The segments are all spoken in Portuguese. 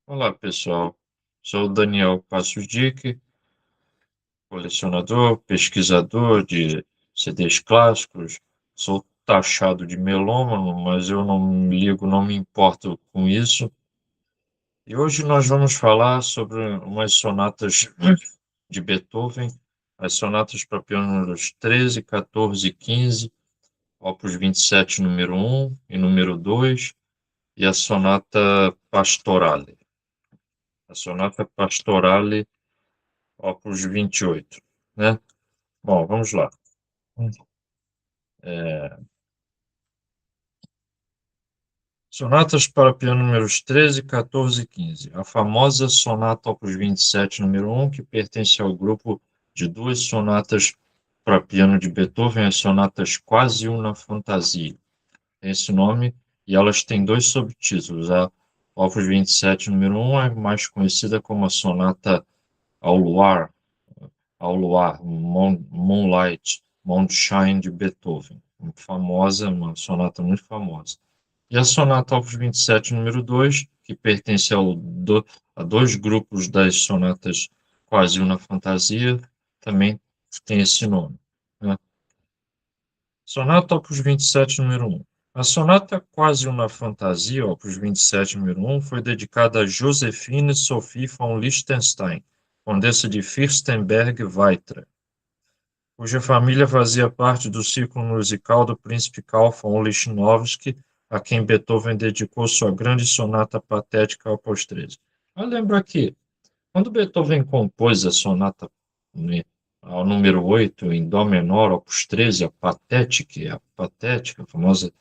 Olá, pessoal. Sou o Daniel Passos Dick, colecionador, pesquisador de CDs clássicos. Sou taxado de melômano, mas eu não me ligo, não me importo com isso. E hoje nós vamos falar sobre umas sonatas de Beethoven, as sonatas para piano números 13, 14 e 15, opus 27, número 1 e número 2, e a sonata Pastorale. A sonata Pastorale Opus 28, né? Bom, vamos lá. É, sonatas para piano números 13, 14 e 15. A famosa sonata Opus 27, número 1, que pertence ao grupo de duas sonatas para piano de Beethoven, as sonatas Quasi una Fantasia. Tem esse nome e elas têm dois subtítulos. A Opus 27, número 1, é mais conhecida como a sonata ao luar, Moonlight, Moonshine de Beethoven, muito famosa, uma sonata muito famosa. E a sonata Opus 27, número 2, que pertence a dois grupos das sonatas Quasi una Fantasia, também tem esse nome, né? Sonata Opus 27, número 1. A sonata Quasi una Fantasia, Opus 27, número 1, foi dedicada a Josephine Sophie von Liechtenstein, condessa de Fürstenberg-Weitra, cuja família fazia parte do círculo musical do príncipe Carl von Lichnowsky, a quem Beethoven dedicou sua grande sonata patética Opus 13. Mas lembra que, quando Beethoven compôs a sonata, né, ao número 8, em Dó menor, Opus 13, a patética, a famosa,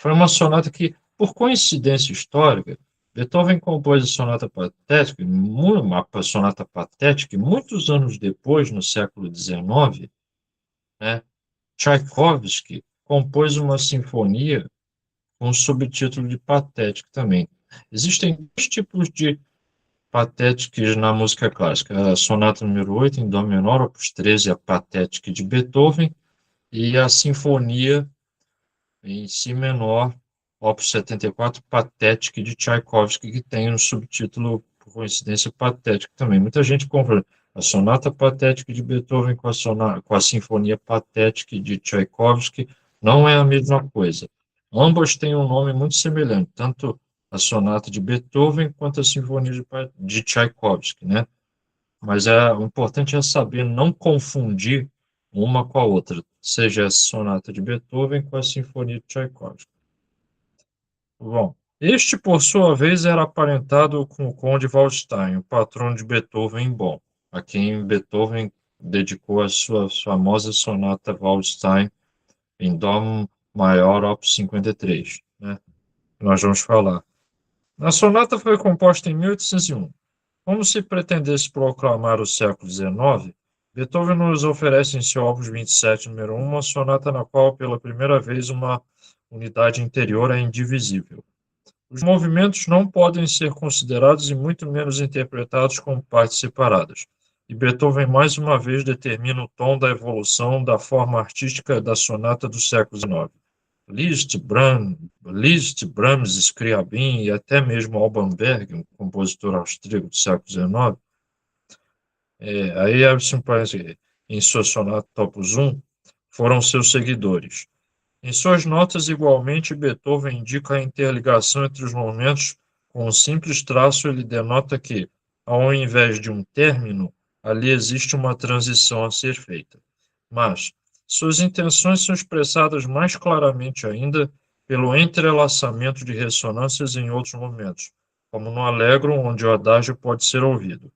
foi uma sonata que, por coincidência histórica, Beethoven compôs a sonata patética, e muitos anos depois, no século XIX, né, Tchaikovsky compôs uma sinfonia com o subtítulo de Patética também. Existem dois tipos de patéticas na música clássica: a sonata número 8 em dó menor, opus 13, a Patética de Beethoven, e a sinfonia em si menor, opus 74, Patética de Tchaikovsky, que tem um subtítulo, por coincidência, Patética também. Muita gente confunde a sonata patética de Beethoven com a sinfonia patética de Tchaikovsky. Não é a mesma coisa. Ambas têm um nome muito semelhante, tanto a sonata de Beethoven quanto a sinfonia de Tchaikovsky, né? Mas o importante é saber não confundir uma com a outra, seja a sonata de Beethoven com a sinfonia de Tchaikovsky. Bom, este, por sua vez, era aparentado com o conde Waldstein, o patrono de Beethoven em Bonn, a quem Beethoven dedicou a sua famosa sonata Waldstein em Dó maior, op. 53, né? Nós vamos falar. A sonata foi composta em 1801. Como se pretendesse proclamar o século XIX, Beethoven nos oferece em seu Opus 27, número 1, uma sonata na qual, pela primeira vez, uma unidade interior é indivisível. Os movimentos não podem ser considerados e muito menos interpretados como partes separadas. E Beethoven mais uma vez determina o tom da evolução da forma artística da sonata do século XIX. Liszt, Brahms, Scriabin e até mesmo Alban Berg, um compositor austríaco do século XIX, aí abre-se um parênteses, em sua sonata Opus 1, foram seus seguidores. Em suas notas, igualmente, Beethoven indica a interligação entre os momentos. Com um simples traço, ele denota que, ao invés de um término, ali existe uma transição a ser feita. Mas suas intenções são expressadas mais claramente ainda pelo entrelaçamento de ressonâncias em outros momentos, como no Allegro, onde o adágio pode ser ouvido.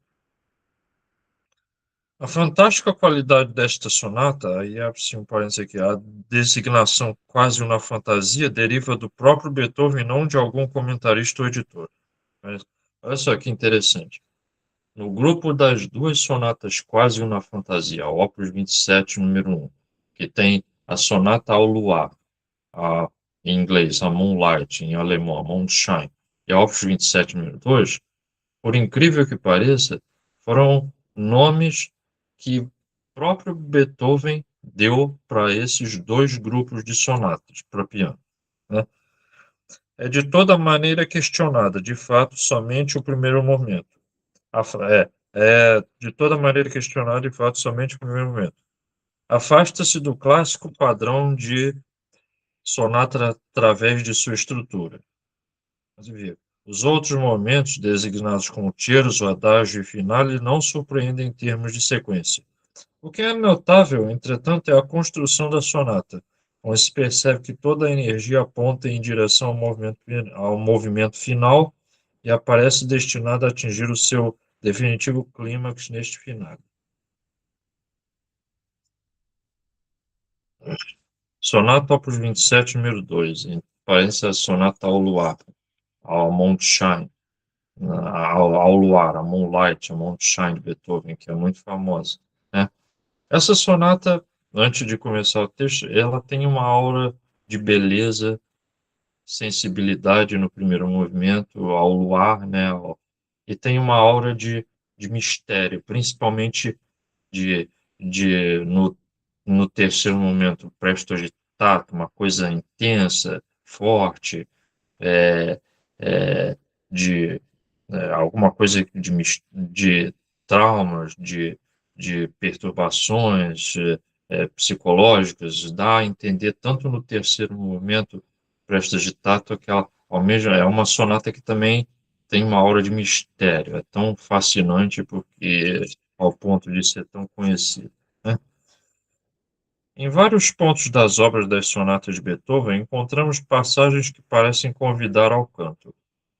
A fantástica qualidade desta sonata, aí abre-se um parênteses aqui, a designação quase uma fantasia deriva do próprio Beethoven, não de algum comentarista ou editor. Mas, olha só que interessante. No grupo das duas sonatas quase uma fantasia, Opus 27, número 1, que tem a sonata ao luar, a, em inglês, a Moonlight, em alemão, a Moonshine, e a Opus 27, número 2, por incrível que pareça, foram nomes que próprio Beethoven deu para esses dois grupos de sonatas para piano, né? É de toda maneira questionada, de fato, somente o primeiro movimento. É de toda maneira questionada, de fato, somente o primeiro movimento. Afasta-se do clássico padrão de sonata através de sua estrutura. Mas, enfim, os outros movimentos, designados como terço, adágio e finale, não surpreendem em termos de sequência. O que é notável, entretanto, é a construção da sonata, onde se percebe que toda a energia aponta em direção ao movimento final e aparece destinada a atingir o seu definitivo clímax neste final. Sonata Opus 27, número 2, parece a sonata ao luar, ao Moonshine, ao luar, a Moonlight, a Moonshine de Beethoven, que é muito famosa, né? Essa sonata, antes de começar o texto, ela tem uma aura de beleza, sensibilidade no primeiro movimento, ao luar, né? E tem uma aura de mistério, principalmente de, de no terceiro momento, presto agitato, uma coisa intensa, forte, é, é, de alguma coisa de traumas, de perturbações psicológicas, dá a entender tanto no terceiro movimento, Presto agitato, que ela, ao mesmo, é uma sonata que também tem uma aura de mistério, é tão fascinante porque ao ponto de ser tão conhecido, né? Em vários pontos das obras das sonatas de Beethoven, encontramos passagens que parecem convidar ao canto.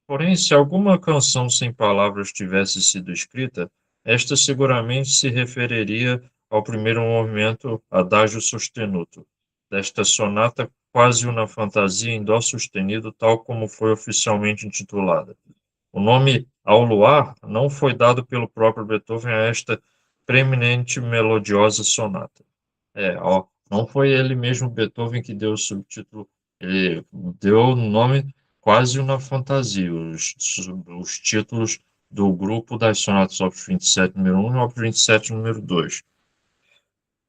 Porém, se alguma canção sem palavras tivesse sido escrita, esta seguramente se referiria ao primeiro movimento Adagio sostenuto, desta sonata quase uma fantasia em dó sustenido, tal como foi oficialmente intitulada. O nome Ao Luar não foi dado pelo próprio Beethoven a esta preeminente melodiosa sonata. Ó, não foi ele mesmo, Beethoven, que deu o subtítulo, ele deu o nome quase uma fantasia, os títulos do grupo das sonatas Opus 27, número 1 e Opus 27, número 2,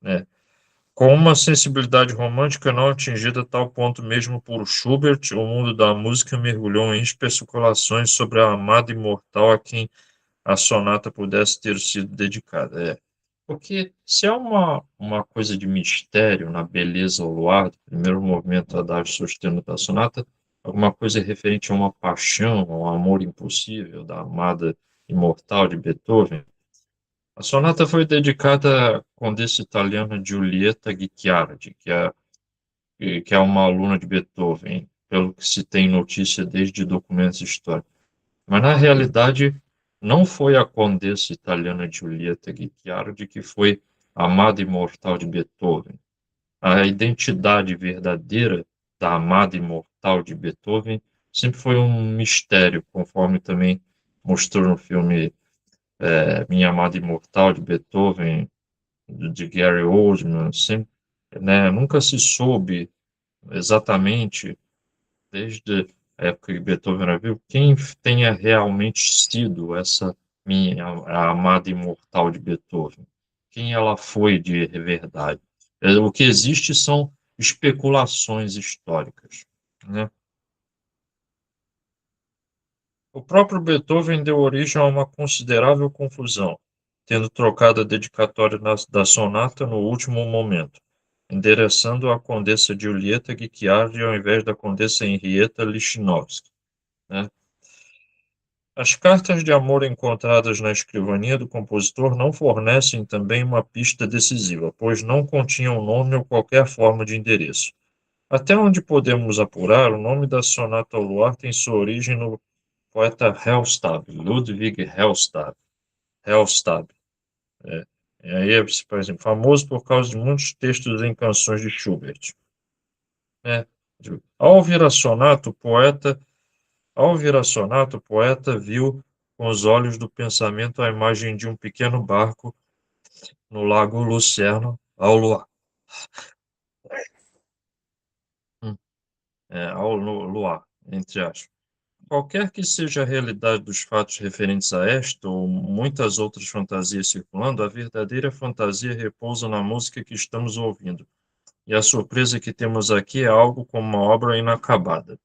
né? Com uma sensibilidade romântica não atingida a tal ponto mesmo por Schubert, o mundo da música mergulhou em especulações sobre a amada imortal a quem a sonata pudesse ter sido dedicada. Porque se é uma coisa de mistério na beleza ao luar, do primeiro movimento Adagio sustento da sonata, alguma coisa referente a uma paixão, a um amor impossível da amada imortal de Beethoven, a sonata foi dedicada à condessa italiana Giulietta Guicciardi, que é uma aluna de Beethoven, pelo que se tem notícia desde documentos históricos. Mas, na realidade, não foi a condessa italiana Giulietta Guicciardi que foi a amada imortal de Beethoven. A identidade verdadeira da amada imortal de Beethoven sempre foi um mistério, conforme também mostrou no filme Minha Amada Imortal de Beethoven, de Gary Oldman. Sempre, né, nunca se soube exatamente desde a época que Beethoven era vivo, quem tenha realmente sido essa a amada imortal de Beethoven, quem ela foi de verdade. O que existe são especulações históricas, né? O próprio Beethoven deu origem a uma considerável confusão, tendo trocado a dedicatória da sonata no último momento, endereçando à condessa Giulietta Guicciardi ao invés da condessa Henrietta Lichnowsky, né? As cartas de amor encontradas na escrivaninha do compositor não fornecem também uma pista decisiva, pois não continham nome ou qualquer forma de endereço. Até onde podemos apurar, o nome da sonata ao luar tem sua origem no poeta Hellstab, Ludwig Hellstab. Hellstab. É, e aí é, por exemplo, famoso por causa de muitos textos em canções de Schubert. É, ao ouvir a sonata, o poeta viu com os olhos do pensamento a imagem de um pequeno barco no lago Lucerno ao luar. Luar, entre aspas. Qualquer que seja a realidade dos fatos referentes a esta ou muitas outras fantasias circulando, a verdadeira fantasia repousa na música que estamos ouvindo. E a surpresa que temos aqui é algo como uma obra inacabada.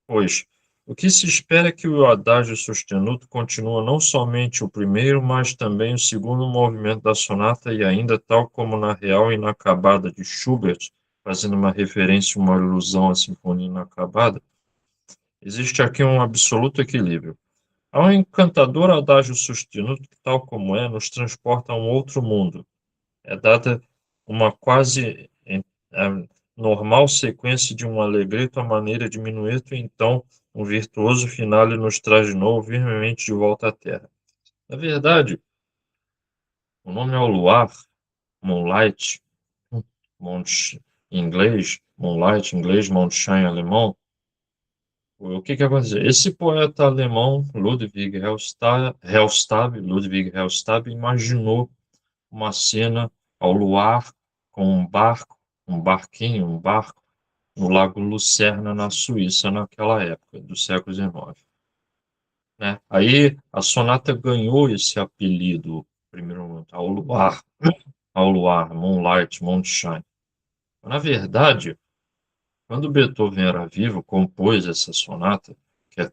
Pois, o que se espera é que o adágio sostenuto continua não somente o primeiro, mas também o segundo movimento da sonata e ainda tal como na Real Inacabada de Schubert, fazendo uma referência, uma alusão à Sinfonia Inacabada, existe aqui um absoluto equilíbrio. Há um encantador adágio sostenuto que, tal como é, nos transporta a um outro mundo. É dada uma quase normal sequência de um allegretto à maneira de minueto, e então um virtuoso finale nos traz de novo firmemente de volta à terra. Na verdade, o nome ao luar, moonlight, moonlight, em inglês, moonshine, alemão. O que que aconteceu? Esse poeta alemão, Ludwig Hellstab, imaginou uma cena ao luar com um barquinho, um barco, no Lago Lucerna, na Suíça, naquela época, do século XIX. Né? Aí a sonata ganhou esse apelido, primeiro, ao luar, Moonlight, Moonshine. Na verdade, quando Beethoven era vivo, compôs essa sonata, que é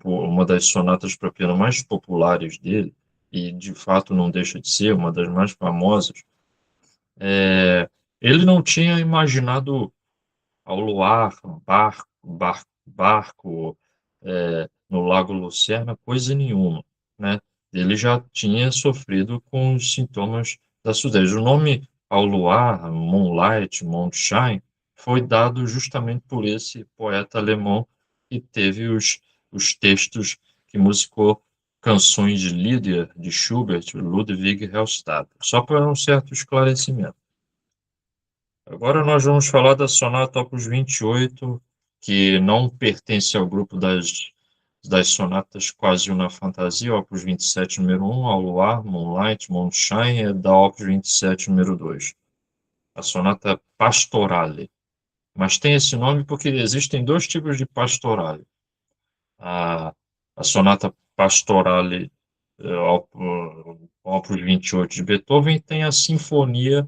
uma das sonatas para piano mais populares dele, e de fato não deixa de ser uma das mais famosas. Ele não tinha imaginado ao luar, barco, no Lago Lucerna, coisa nenhuma, né? Ele já tinha sofrido com os sintomas da surdez. O nome ao luar, Moonlight, Moonshine, foi dado justamente por esse poeta alemão que teve os textos que musicou canções de Lieder, de Schubert, Ludwig Hellstab. Só para um certo esclarecimento. Agora nós vamos falar da Sonata Opus 28, que não pertence ao grupo das sonatas quase uma fantasia, Opus 27, número 1, ao luar, Moonlight, Moonshine, é da Opus 27, número 2. A sonata Pastorale. Mas tem esse nome porque existem dois tipos de pastorale. A, a sonata Pastorale, Opus 28 de Beethoven, tem a sinfonia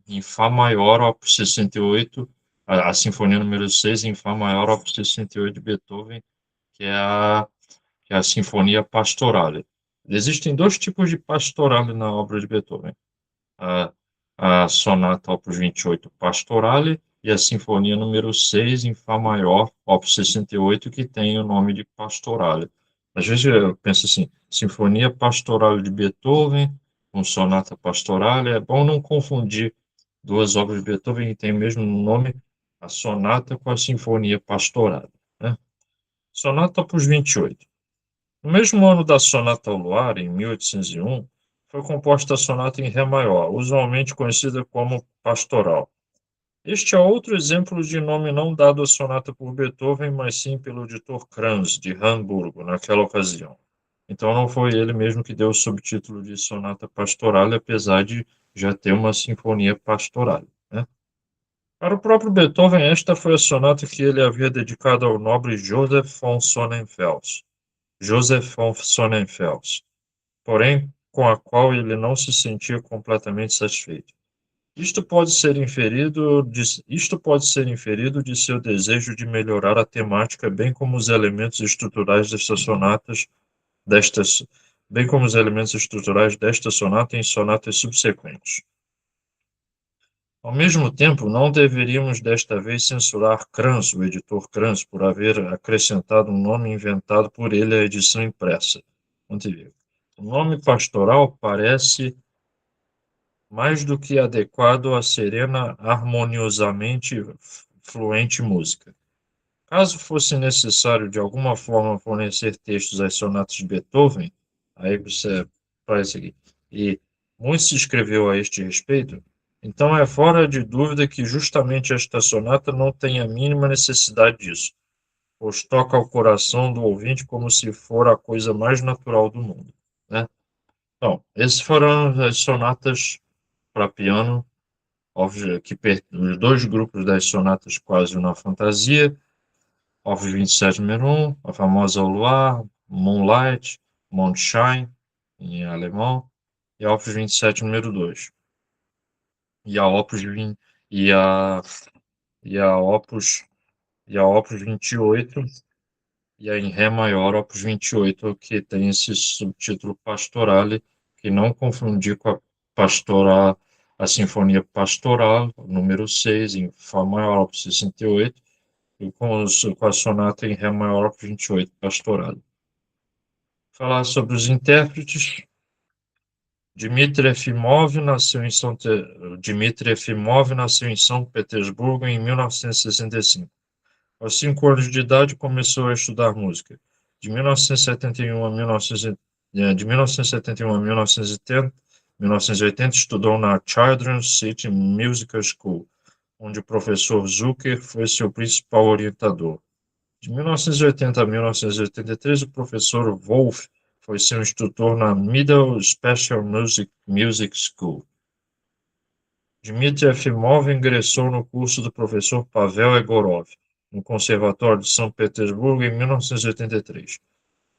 em Fá maior, Opus 68, a Sinfonia número 6 em Fá maior, Opus 68 de Beethoven, que é a Sinfonia Pastorale. Existem dois tipos de pastorale na obra de Beethoven. A, a Sonata Opus 28 Pastorale e a Sinfonia número 6 em Fá maior, Opus 68, que tem o nome de Pastorale. Às vezes eu penso assim, Sinfonia Pastorale de Beethoven, com Sonata Pastorale, é bom não confundir duas obras de Beethoven que têm o mesmo nome, a Sonata com a Sinfonia Pastorale, né? Sonata Opus 28. No mesmo ano da Sonata ao Luar, em 1801, foi composta a sonata em Ré maior, usualmente conhecida como Pastoral. Este é outro exemplo de nome não dado à sonata por Beethoven, mas sim pelo editor Kranz, de Hamburgo, naquela ocasião. Então não foi ele mesmo que deu o subtítulo de Sonata Pastoral, apesar de já ter uma sinfonia pastoral, né? Para o próprio Beethoven, esta foi a sonata que ele havia dedicado ao nobre Joseph von Sonnenfels. Joseph von Sonnenfels, porém, com a qual ele não se sentia completamente satisfeito. Isto pode ser inferido de seu desejo de melhorar a temática, destas, bem como os elementos estruturais desta sonata em sonatas subsequentes. Ao mesmo tempo, não deveríamos desta vez censurar Kranz, o editor Kranz, por haver acrescentado um nome inventado por ele à edição impressa. O nome pastoral parece mais do que adequado à serena, harmoniosamente fluente música. Caso fosse necessário de alguma forma fornecer textos às sonatas de Beethoven, aí você faz isso aqui, e muito se escreveu a este respeito, então é fora de dúvida que justamente esta sonata não tem a mínima necessidade disso, pois toca ao coração do ouvinte como se for a coisa mais natural do mundo, né? Então, esses foram as sonatas para piano, os dois grupos das sonatas quase na fantasia, Opus 27, número 1, a famosa Au Luar, Moonlight, Mondschein, em alemão, e a Opus 27, número 2. E a Opus 20, e a Opus e a Opus 28, e a em Ré maior, Opus 28, que tem esse subtítulo Pastorale, que não confundir com a Pastora, a Sinfonia Pastoral, número 6, em Fá maior, Opus 68, e com a sonata em Ré maior, Opus 28, Pastorale. Falar sobre os intérpretes. Dmitri Efimov nasceu em São Petersburgo em 1965. Aos 5 anos de idade, começou a estudar música. De 1971 a 1980, estudou na Children's City Musical School, onde o professor Zucker foi seu principal orientador. De 1980 a 1983, o professor Wolf foi seu instrutor na Middle Special Music School. Dmitri Efimov ingressou no curso do professor Pavel Egorov, no Conservatório de São Petersburgo, em 1983.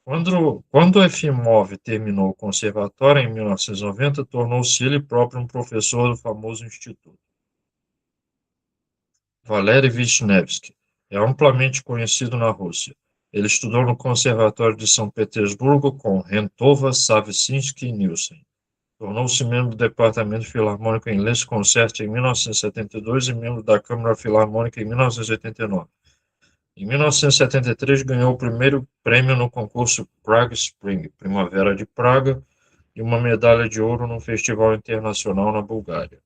Quando Efimov terminou o conservatório, em 1990, tornou-se ele próprio um professor do famoso instituto. Valery Vishnevsky é amplamente conhecido na Rússia. Ele estudou no Conservatório de São Petersburgo com Rentova, Savinsky e Nilsson. Tornou-se membro do Departamento Filarmônico em Les Concerts em 1972 e membro da Câmara Filarmônica em 1989. Em 1973, ganhou o primeiro prêmio no concurso Prague Spring, Primavera de Praga, e uma medalha de ouro no Festival Internacional na Bulgária.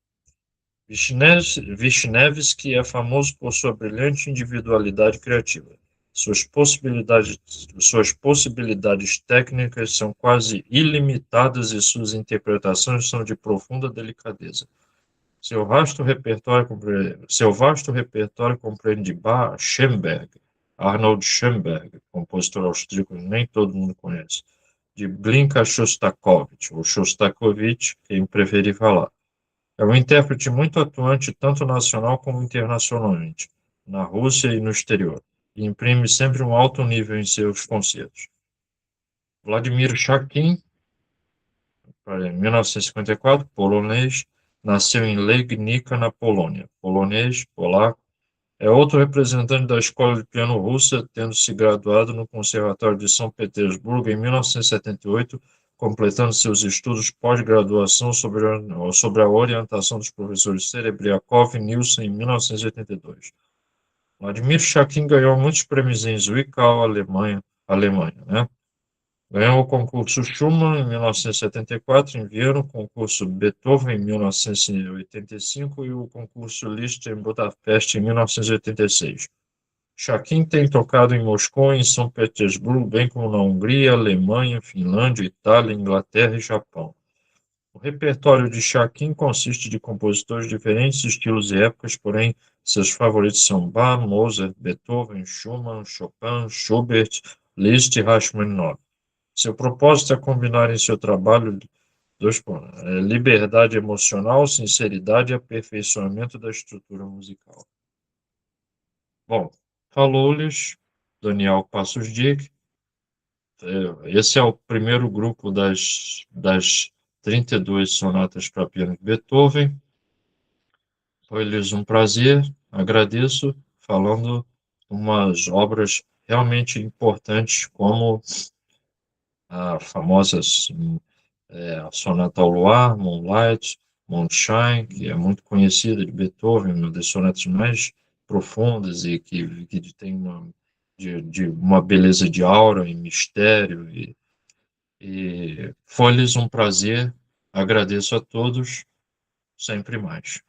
Vishnevsky é famoso por sua brilhante individualidade criativa. Suas possibilidades técnicas são quase ilimitadas e suas interpretações são de profunda delicadeza. Seu vasto repertório compreende Bach, Schoenberg, Arnold Schoenberg, compositor austríaco que nem todo mundo conhece, de Glinka Shostakovich, ou Shostakovich, quem preferir falar. É um intérprete muito atuante tanto nacional como internacionalmente, na Rússia e no exterior, e imprime sempre um alto nível em seus concertos. Vladimir Shakin, 1954, polonês, nasceu em Legnica, na Polônia. Polonês, polaco, é outro representante da escola de piano russa, tendo se graduado no Conservatório de São Petersburgo em 1978, completando seus estudos pós-graduação sobre a orientação dos professores Serebriakov e Nilsson em 1982. Vladimir Shakin ganhou muitos prêmios em Zwickau, Alemanha, né? Ganhou o concurso Schumann em 1974 em Viena, o concurso Beethoven em 1985 e o concurso Liszt em Budapeste em 1986. Shakin tem tocado em Moscou e em São Petersburgo, bem como na Hungria, Alemanha, Finlândia, Itália, Inglaterra e Japão. O repertório de Shakin consiste de compositores de diferentes estilos e épocas, porém seus favoritos são Bach, Mozart, Beethoven, Schumann, Chopin, Schubert, Liszt e Rachmaninoff. Seu propósito é combinar em seu trabalho liberdade emocional, sinceridade e aperfeiçoamento da estrutura musical. Bom, falou-lhes Daniel Passos Dick. Esse é o primeiro grupo das 32 sonatas para piano de Beethoven. Foi-lhes um prazer, agradeço, falando umas obras realmente importantes, como a famosa a Sonata ao Luar, Moonlight, Moonshine, que é muito conhecida de Beethoven, uma das sonatas mais profundas e que tem uma beleza de aura e mistério. E foi-lhes um prazer, agradeço a todos, sempre mais.